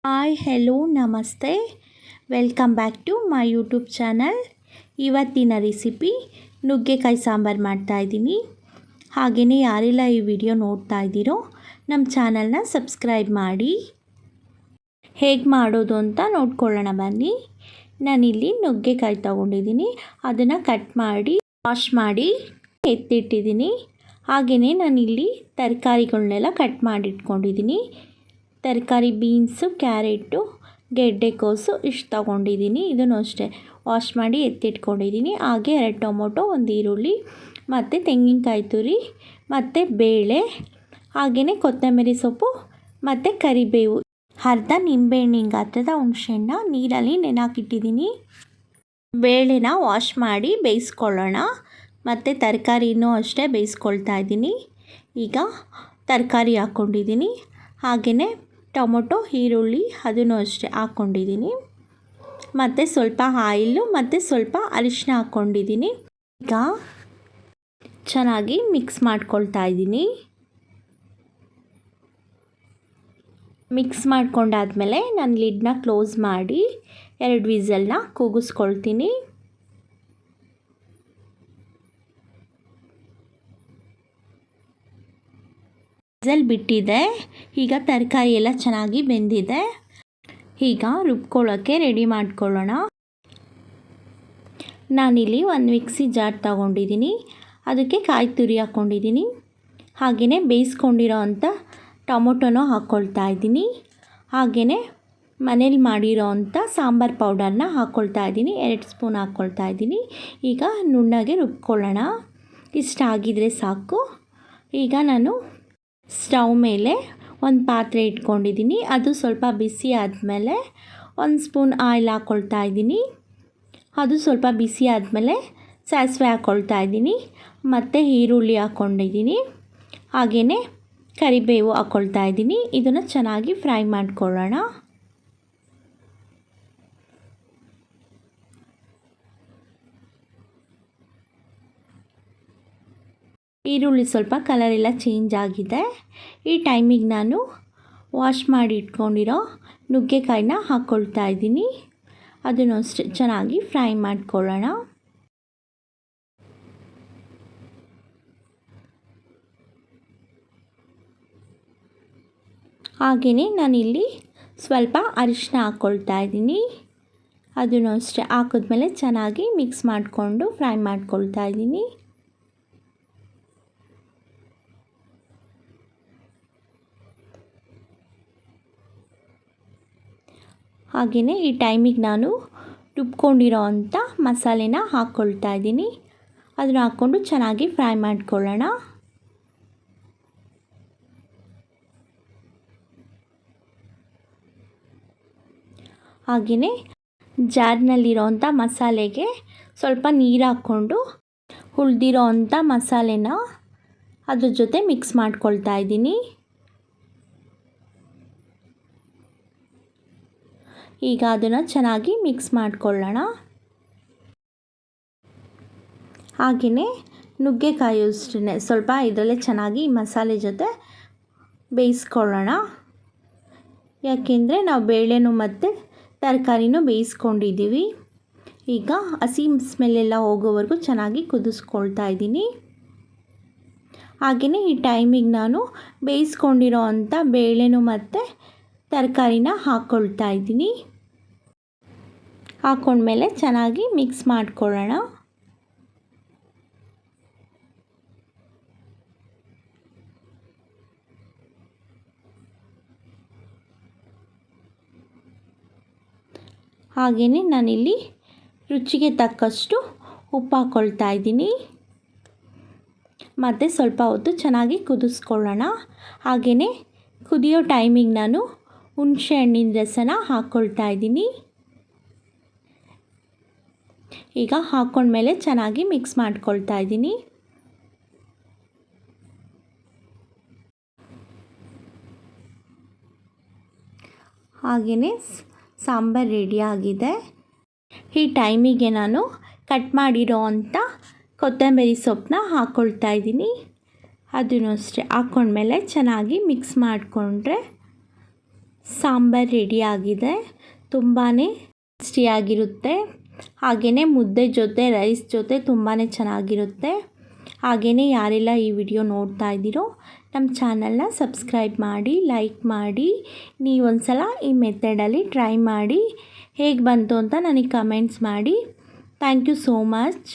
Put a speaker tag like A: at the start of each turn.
A: Hi hello ನಮಸ್ತೆ, welcome back to my YouTube channel. ಇವತ್ತಿನ recipe ನುಗ್ಗೆಕಾಯಿ ಸಾಂಬಾರು ಮಾಡ್ತಾಯಿದ್ದೀನಿ. ಹಾಗೆಯೇ ಯಾರೆಲ್ಲ ಈ ವಿಡಿಯೋ ನೋಡ್ತಾ ಇದ್ದೀರೋ ನಮ್ಮ ಚಾನಲ್ನ ಸಬ್ಸ್ಕ್ರೈಬ್ ಮಾಡಿ. ಹೇಗೆ ಮಾಡೋದು ಅಂತ ನೋಡ್ಕೊಳ್ಳೋಣ ಬನ್ನಿ. ನಾನಿಲ್ಲಿ ನುಗ್ಗೆಕಾಯಿ ತೊಗೊಂಡಿದ್ದೀನಿ, ಅದನ್ನು ಕಟ್ ಮಾಡಿ ವಾಶ್ ಮಾಡಿ ಎತ್ತಿಟ್ಟಿದ್ದೀನಿ. ಹಾಗೆಯೇ ನಾನಿಲ್ಲಿ ತರಕಾರಿಗಳನ್ನೆಲ್ಲ ಕಟ್ ಮಾಡಿ ಇಟ್ಕೊಂಡಿದ್ದೀನಿ. ತರಕಾರಿ ಬೀನ್ಸು, ಕ್ಯಾರೆಟು, ಗೆಡ್ಡೆಕೋಸು ಇಷ್ಟು ತೊಗೊಂಡಿದ್ದೀನಿ. ಇದನ್ನು ಅಷ್ಟೇ ವಾಶ್ ಮಾಡಿ ಎತ್ತಿಟ್ಕೊಂಡಿದ್ದೀನಿ. ಹಾಗೆ 2 ಟೊಮೊಟೊ, 1 ಈರುಳ್ಳಿ ಮತ್ತು ತೆಂಗಿನಕಾಯಿ ತುರಿ ಮತ್ತು ಬೇಳೆ, ಹಾಗೆಯೇ ಕೊತ್ತಂಬರಿ ಸೊಪ್ಪು ಮತ್ತು ಕರಿಬೇವು, ಅರ್ಧ ನಿಂಬೆಹಣ್ಣಿನ ಗಾತ್ರದ ಹುಣಸೆಹಣ್ಣ ನೀರಲ್ಲಿ ನೆನೆಹಾಕಿಟ್ಟಿದ್ದೀನಿ. ಬೇಳೆನ ವಾಶ್ ಮಾಡಿ ಬೇಯಿಸ್ಕೊಳ್ಳೋಣ. ಮತ್ತು ತರಕಾರಿನೂ ಅಷ್ಟೇ ಬೇಯಿಸ್ಕೊಳ್ತಾ ಇದ್ದೀನಿ. ಈಗ ತರಕಾರಿ ಹಾಕ್ಕೊಂಡಿದ್ದೀನಿ. ಹಾಗೆಯೇ ಟೊಮೊಟೊ, ಈರುಳ್ಳಿ ಅದನ್ನು ಅಷ್ಟೇ ಹಾಕ್ಕೊಂಡಿದ್ದೀನಿ. ಮತ್ತು ಸ್ವಲ್ಪ ಆಯಿಲು ಮತ್ತು ಸ್ವಲ್ಪ ಅರಿಶಿನ ಹಾಕ್ಕೊಂಡಿದ್ದೀನಿ. ಈಗ ಚೆನ್ನಾಗಿ ಮಿಕ್ಸ್ ಮಾಡ್ಕೊಳ್ತಾ ಇದ್ದೀನಿ. ಮಿಕ್ಸ್ ಮಾಡ್ಕೊಂಡಾದ್ಮೇಲೆ ನಾನು ಲಿಡ್ನ ಕ್ಲೋಸ್ ಮಾಡಿ 2 ವಿಸಲ್ನ ಕೂಗಿಸ್ಕೊಳ್ತೀನಿ. ವಿಸಲ್ ಬಿಟ್ಟಿದೆ. ಈಗ ತರಕಾರಿ ಎಲ್ಲ ಚೆನ್ನಾಗಿ ಬೆಂದಿದೆ. ಈಗ ರುಬ್ಕೊಳ್ಳೋಕ್ಕೆ ರೆಡಿ ಮಾಡ್ಕೊಳ್ಳೋಣ. ನಾನಿಲ್ಲಿ ಒಂದು ಮಿಕ್ಸಿ ಜಾರ್ ತಗೊಂಡಿದ್ದೀನಿ. ಅದಕ್ಕೆ ಕಾಯಿ ತುರಿ ಹಾಕ್ಕೊಂಡಿದ್ದೀನಿ. ಹಾಗೆಯೇ ಬೇಯಿಸ್ಕೊಂಡಿರೋ ಅಂಥ ಟೊಮೊಟೊನೂ ಹಾಕ್ಕೊಳ್ತಾ ಇದ್ದೀನಿ. ಹಾಗೆಯೇ ಮನೇಲಿ ಮಾಡಿರೋ ಅಂಥ ಸಾಂಬಾರು ಪೌಡರ್ನ ಹಾಕ್ಕೊಳ್ತಾ ಇದ್ದೀನಿ. 2 ಸ್ಪೂನ್ ಹಾಕ್ಕೊಳ್ತಾ ಇದ್ದೀನಿ. ಈಗ ನುಣ್ಣಗೆ ರುಬ್ಕೊಳ್ಳೋಣ. ಇಷ್ಟ ಆಗಿದ್ರೆ ಸಾಕು. ಈಗ ನಾನು ಸ್ಟವ್ ಮೇಲೆ ಒಂದು ಪಾತ್ರೆ ಇಟ್ಕೊಂಡಿದ್ದೀನಿ. ಅದು ಸ್ವಲ್ಪ ಬಿಸಿ ಆದಮೇಲೆ 1 ಸ್ಪೂನ್ ಆಯಿಲ್ ಹಾಕ್ಕೊಳ್ತಾ ಇದ್ದೀನಿ. ಅದು ಸ್ವಲ್ಪ ಬಿಸಿ ಆದಮೇಲೆ ಸಾಸಿವೆ ಹಾಕ್ಕೊಳ್ತಾ ಇದ್ದೀನಿ. ಮತ್ತು ಈರುಳ್ಳಿ ಹಾಕ್ಕೊಂಡಿದ್ದೀನಿ. ಹಾಗೆಯೇ ಕರಿಬೇವು ಹಾಕ್ಕೊಳ್ತಾ ಇದ್ದೀನಿ. ಇದನ್ನು ಚೆನ್ನಾಗಿ ಫ್ರೈ ಮಾಡ್ಕೊಳ್ಳೋಣ. ಈರುಳ್ಳಿ ಸ್ವಲ್ಪ ಕಲರೆಲ್ಲ ಚೇಂಜ್ ಆಗಿದೆ. ಈ ಟೈಮಿಗೆ ನಾನು ವಾಶ್ ಮಾಡಿ ಇಟ್ಕೊಂಡಿರೋ ನುಗ್ಗೆಕಾಯಿನ ಹಾಕ್ಕೊಳ್ತಾ ಇದ್ದೀನಿ. ಅದನ್ನು ಅಷ್ಟೇ ಚೆನ್ನಾಗಿ ಫ್ರೈ ಮಾಡ್ಕೊಳ್ಳೋಣ. ಹಾಗೆಯೇ ನಾನಿಲ್ಲಿ ಸ್ವಲ್ಪ ಅರಿಶಿನ ಹಾಕ್ಕೊಳ್ತಾ ಇದ್ದೀನಿ. ಅದನ್ನು ಅಷ್ಟೇ ಹಾಕಿದ್ಮೇಲೆ ಚೆನ್ನಾಗಿ ಮಿಕ್ಸ್ ಮಾಡಿಕೊಂಡು ಫ್ರೈ ಮಾಡ್ಕೊಳ್ತಾ ಇದ್ದೀನಿ. ಹಾಗೆಯೇ ಈ ಟೈಮಿಗೆ ನಾನು ರುಬ್ಕೊಂಡಿರೋ ಅಂಥ ಮಸಾಲೆನ ಹಾಕ್ಕೊಳ್ತಾ ಇದ್ದೀನಿ. ಅದನ್ನು ಹಾಕ್ಕೊಂಡು ಚೆನ್ನಾಗಿ ಫ್ರೈ ಮಾಡ್ಕೊಳ್ಳೋಣ. ಹಾಗೆಯೇ ಜಾರ್ನಲ್ಲಿರೋ ಅಂಥ ಮಸಾಲೆಗೆ ಸ್ವಲ್ಪ ನೀರು ಹಾಕ್ಕೊಂಡು ಉಳಿದಿರೋ ಅಂಥ ಮಸಾಲೆನ ಅದ್ರ ಜೊತೆ ಮಿಕ್ಸ್ ಮಾಡ್ಕೊಳ್ತಾ ಇದ್ದೀನಿ. ಈಗ ಅದನ್ನು ಚೆನ್ನಾಗಿ ಮಿಕ್ಸ್ ಮಾಡ್ಕೊಳ್ಳೋಣ. ಹಾಗೆಯೇ ನುಗ್ಗೆಕಾಯಿ ಅಷ್ಟೇ ಸ್ವಲ್ಪ ಇದರಲ್ಲೇ ಚೆನ್ನಾಗಿ ಮಸಾಲೆ ಜೊತೆ ಬೇಯಿಸ್ಕೊಳ್ಳೋಣ. ಯಾಕೆಂದರೆ ನಾವು ಬೇಳೆನೂ ಮತ್ತು ತರಕಾರಿನೂ ಬೇಯಿಸ್ಕೊಂಡಿದ್ದೀವಿ. ಈಗ ಹಸಿ ಸ್ಮೆಲ್ಲೆಲ್ಲ ಹೋಗೋವರೆಗೂ ಚೆನ್ನಾಗಿ ಕುದಿಸ್ಕೊಳ್ತಾ ಇದ್ದೀನಿ. ಹಾಗೆಯೇ ಈ ಟೈಮಿಗೆ ನಾನು ಬೇಯಿಸ್ಕೊಂಡಿರೋ ಅಂಥ ಬೇಳೆನೂ ಮತ್ತು ತರಕಾರಿನ ಹಾಕ್ಕೊಳ್ತಾ ಇದ್ದೀನಿ. ಹಾಕ್ಕೊಂಡ್ಮೇಲೆ ಚೆನ್ನಾಗಿ ಮಿಕ್ಸ್ ಮಾಡ್ಕೊಳ್ಳೋಣ. ಹಾಗೆಯೇ ನಾನಿಲ್ಲಿ ರುಚಿಗೆ ತಕ್ಕಷ್ಟು ಉಪ್ಪು ಹಾಕ್ಕೊಳ್ತಾ ಇದ್ದೀನಿ. ಮತ್ತು ಸ್ವಲ್ಪ ಹೊತ್ತು ಚೆನ್ನಾಗಿ ಕುದಿಸ್ಕೊಳ್ಳೋಣ. ಹಾಗೆಯೇ ಕುದಿಯೋ ಟೈಮಿಗೆ ನಾನು ಹುಣಸೆ ಹಣ್ಣಿನ ರಸನ ಹಾಕ್ಕೊಳ್ತಾ ಇದ್ದೀನಿ. ಈಗ ಹಾಕ್ಕೊಂಡ್ಮೇಲೆ ಚೆನ್ನಾಗಿ ಮಿಕ್ಸ್ ಮಾಡ್ಕೊಳ್ತಾ ಇದ್ದೀನಿ. ಹಾಗೆಯೇ ಸಾಂಬಾರು ರೆಡಿಯಾಗಿದೆ. ಈ ಟೈಮಿಗೆ ನಾನು ಕಟ್ ಮಾಡಿರೋ ಅಂಥ ಕೊತ್ತಂಬರಿ ಸೊಪ್ಪನ್ನ ಹಾಕ್ಕೊಳ್ತಾ ಇದ್ದೀನಿ. ಅದನ್ನು ಅಷ್ಟೇ ಹಾಕ್ಕೊಂಡ್ಮೇಲೆ ಚೆನ್ನಾಗಿ ಮಿಕ್ಸ್ ಮಾಡಿಕೊಂಡ್ರೆ ಸಾಂಬಾರು ರೆಡಿ ಆಗಿದೆ. ತುಂಬಾ ಟೇಸ್ಟಿಯಾಗಿರುತ್ತೆ. ಹಾಗೆಯೇ ಮುದ್ದೆ ಜೊತೆ ರೈಸ್ ಜೊತೆ ತುಂಬಾ ಚೆನ್ನಾಗಿರುತ್ತೆ. ಹಾಗೆಯೇ ಯಾರೆಲ್ಲ ಈ ವಿಡಿಯೋ ನೋಡ್ತಾ ಇದ್ದೀರೋ ನಮ್ಮ ಚಾನಲ್ನ ಸಬ್ಸ್ಕ್ರೈಬ್ ಮಾಡಿ, ಲೈಕ್ ಮಾಡಿ. ನೀವೊಂದು ಸಲ ಈ ಮೆಥಡಲ್ಲಿ ಟ್ರೈ ಮಾಡಿ ಹೇಗೆ ಬಂತು ಅಂತ ನನಗೆ ಕಮೆಂಟ್ಸ್ ಮಾಡಿ. Thank you so much.